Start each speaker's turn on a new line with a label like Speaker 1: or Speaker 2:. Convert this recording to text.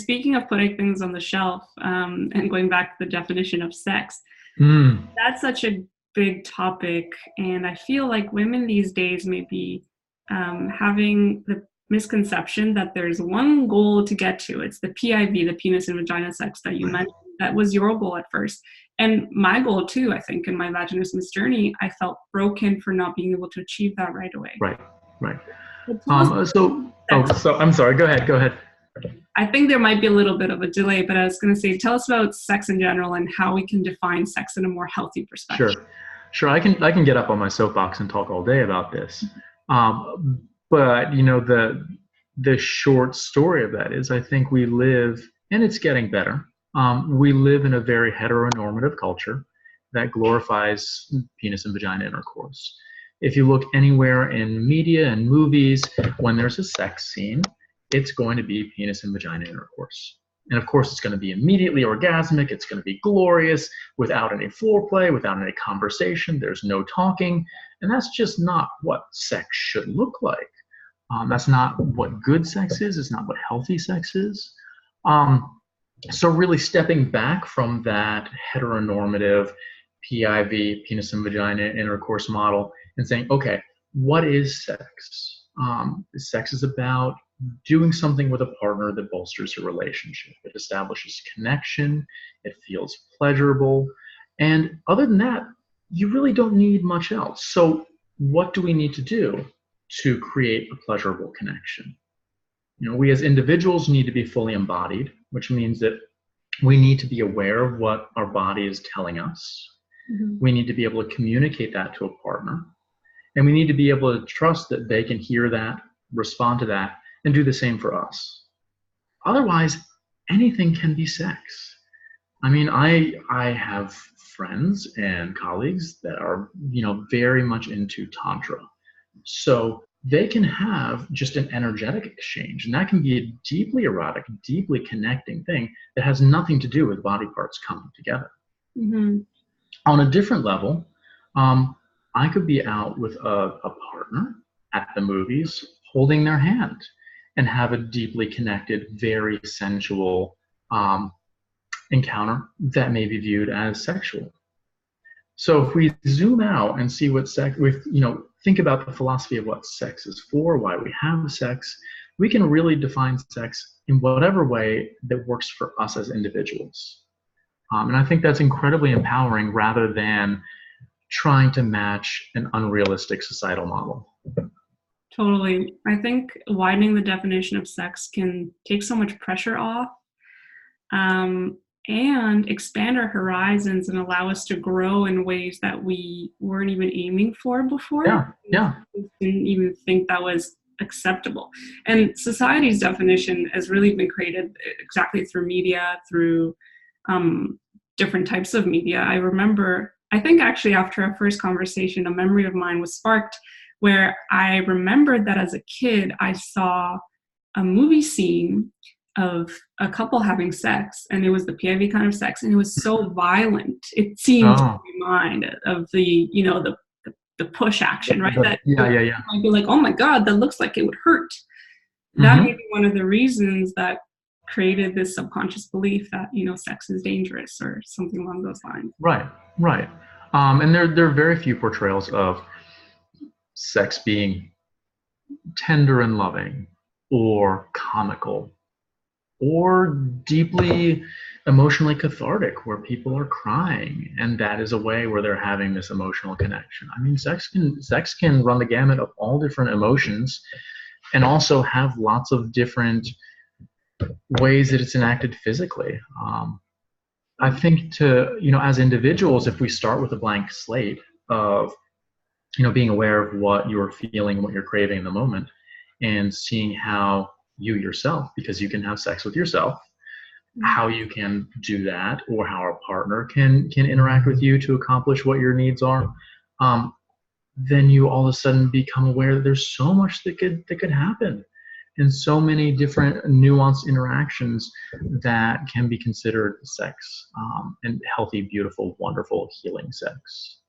Speaker 1: speaking of putting things on the shelf, and going back to the definition of sex,
Speaker 2: Mm,
Speaker 1: that's such a big topic, and I feel like women these days may be having the misconception that there's one goal to get to. It's the PIV, the penis and vagina sex that you mentioned. That was your goal at first. And my goal too, I think, in my vaginismus journey, I felt broken for not being able to achieve that right away.
Speaker 2: right, right.
Speaker 1: But tell us sex.
Speaker 2: So I'm sorry. Go ahead. Go ahead.
Speaker 1: I think there might be a little bit of a delay, but I was going to say, tell us about sex in general and how we can define sex in a more healthy
Speaker 2: Sure,
Speaker 1: perspective.
Speaker 2: sure. I can get up on my soapbox and talk all day about this. But the short story of that is I think we live, and it's getting better. We live in a very heteronormative culture that glorifies penis and vagina intercourse. If you look anywhere in media and movies, when there's a sex scene, it's going to be penis and vagina intercourse. And of course, it's going to be immediately orgasmic. It's going to be glorious without any foreplay, without any conversation. There's no talking. And that's just not what sex should look like. That's not what good sex is. It's not what healthy sex is. So really stepping back from that heteronormative PIV, penis and vagina intercourse model, and saying, okay, what is sex? Sex is about doing something with a partner that bolsters a relationship. It establishes connection. It feels pleasurable. And other than that, you really don't need much else. So what do we need to do to create a pleasurable connection? We as individuals need to be fully embodied, which means that we need to be aware of what our body is telling us.
Speaker 1: Mm-hmm.
Speaker 2: We need to be able to communicate that to a partner. And we need to be able to trust that they can hear that, respond to that, and do the same for us. Otherwise, anything can be sex. I mean, I have friends and colleagues that are, very much into Tantra. So they can have just an energetic exchange, and that can be a deeply erotic, deeply connecting thing that has nothing to do with body parts coming together.
Speaker 1: Mm-hmm.
Speaker 2: On a different level, I could be out with a partner at the movies holding their hand and have a deeply connected, very sensual encounter that may be viewed as sexual. So if we zoom out and see what sex, think about the philosophy of what sex is for, why we have sex, we can really define sex in whatever way that works for us as individuals. And I think that's incredibly empowering rather than trying to match an unrealistic societal model.
Speaker 1: Totally. I think widening the definition of sex can take so much pressure off, and expand our horizons and allow us to grow in ways that we weren't even aiming for before.
Speaker 2: Yeah.
Speaker 1: We didn't even think that was acceptable. And society's definition has really been created exactly through media, through different types of media. I think actually after our first conversation, a memory of mine was sparked where I remembered that as a kid, I saw a movie scene of a couple having sex, and it was the PIV kind of sex, and it was so violent. It seemed to my mind of the push action, right?
Speaker 2: Yeah.
Speaker 1: I'd be like, oh my God, that looks like it would hurt.
Speaker 2: Mm-hmm.
Speaker 1: That may be one of the reasons that created this subconscious belief that, sex is dangerous or something along those lines.
Speaker 2: Right. And there are very few portrayals of sex being tender and loving or comical or deeply emotionally cathartic where people are crying, and that is a way where they're having this emotional connection. I mean, sex can run the gamut of all different emotions and also have lots of different ways that it's enacted physically. I think as individuals, if we start with a blank slate of being aware of what you're feeling, what you're craving in the moment, and seeing how you yourself, because you can have sex with yourself, how you can do that, or how a partner can interact with you to accomplish what your needs are, then you all of a sudden become aware that there's so much that could happen, and so many different nuanced interactions that can be considered sex, and healthy, beautiful, wonderful, healing sex.